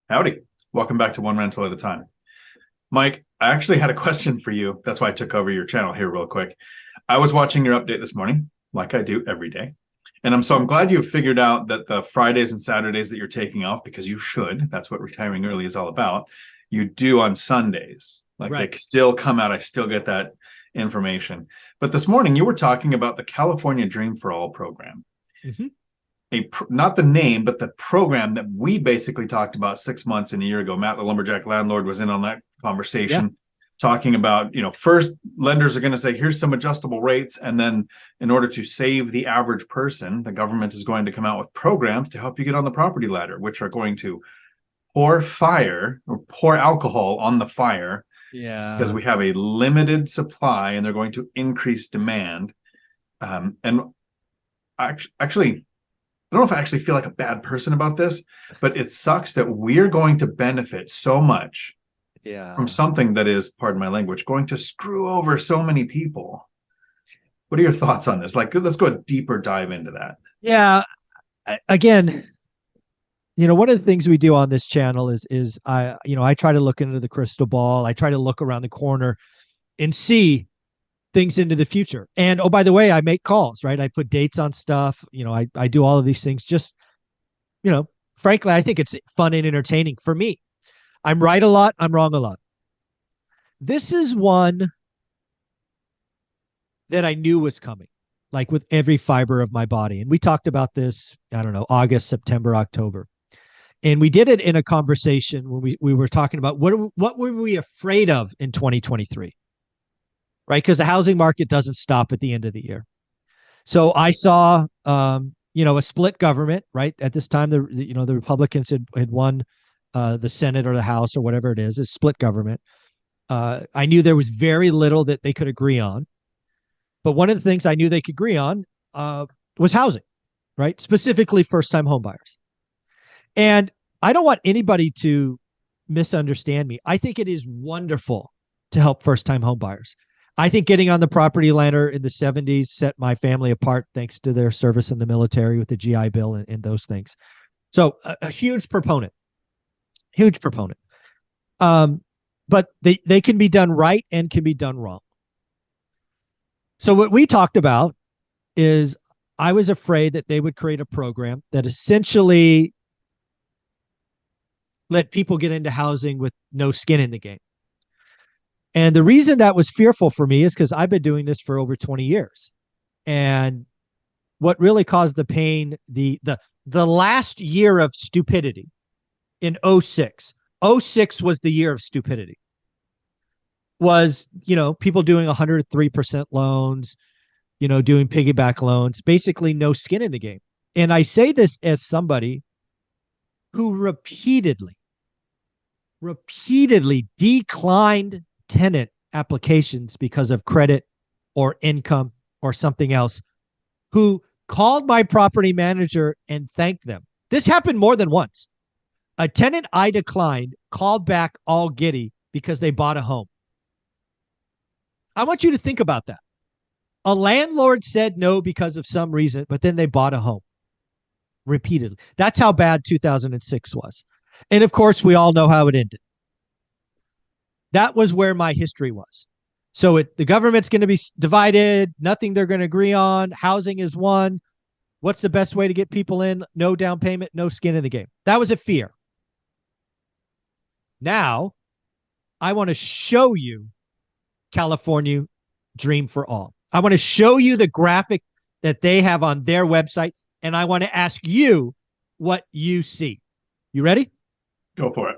Howdy. Welcome back to One Rental at a Time. Mike, I actually had a question for you. That's why I took over your channel here real quick. I was watching your update this morning, like I do every day. And I'm glad you've figured out that the Fridays and Saturdays that you're taking off, because you should, that's what retiring early is all about, you do on Sundays. Like Right. they still come out, I still get that information. But this morning you were talking about the California Dream for All program. Hmm. Not the name, but the program that we basically talked about 6 months and a year ago. Matt, the lumberjack landlord, was in on that Yeah. conversation, talking about, first lenders are going to say, here's some adjustable rates. And then in order to save the average person, the government is going to come out with programs to help you get on the property ladder, which are going to pour fire or pour alcohol on the fire because Yeah. we have a limited supply and they're going to increase demand. And actually, I don't know if I actually feel like a bad person about this, but it sucks that we're going to benefit so much from Yeah. something that is, pardon my language, going to screw over so many people. What are your thoughts on this? Like, let's go a deeper dive into that. Yeah. Again, one of the things we do on this channel is I try to look into the crystal ball. I try to look around the corner and see things into the future. And oh, by the way, I make calls, right? I put dates on stuff. I do all of these things just, you know, frankly, I think it's fun and entertaining for me. I'm right a lot, I'm wrong a lot. This is one that I knew was coming, like with every fiber of my body. And we talked about this, I don't know, August, September, October. And we did it in a conversation when we were talking about what were we afraid of in 2023, right? Because the housing market doesn't stop at the end of the year. So I saw, a split government, right? At this time, the Republicans had won the Senate or the House or whatever it is, a split government. I knew there was very little that they could agree on. But one of the things I knew they could agree on was housing, right? Specifically, first time homebuyers. And I don't want anybody to misunderstand me. I think it is wonderful to help first time homebuyers. I think getting on the property ladder in the 70s set my family apart thanks to their service in the military with the GI Bill and those things. So a huge proponent, huge proponent. But they can be done right and can be done wrong. So what we talked about is I was afraid that they would create a program that essentially let people get into housing with no skin in the game. And the reason that was fearful for me is because I've been doing this for over 20 years. And what really caused the pain, the last year of stupidity in '06. '06 was the year of stupidity. Was, people doing 103% loans, doing piggyback loans, basically no skin in the game. And I say this as somebody who repeatedly declined tenant applications because of credit or income or something else, who called my property manager and thanked them. This happened more than once. A tenant I declined called back all giddy because they bought a home. I want you to think about that. A landlord said no because of some reason, but then they bought a home repeatedly. That's how bad 2006 was. And of course, we all know how it ended. That was where my history was. So the government's going to be divided, nothing they're going to agree on. Housing is one. What's the best way to get people in? No down payment, no skin in the game. That was a fear. Now, I want to show you California Dream for All. I want to show you the graphic that they have on their website, and I want to ask you what you see. You ready? Go for it.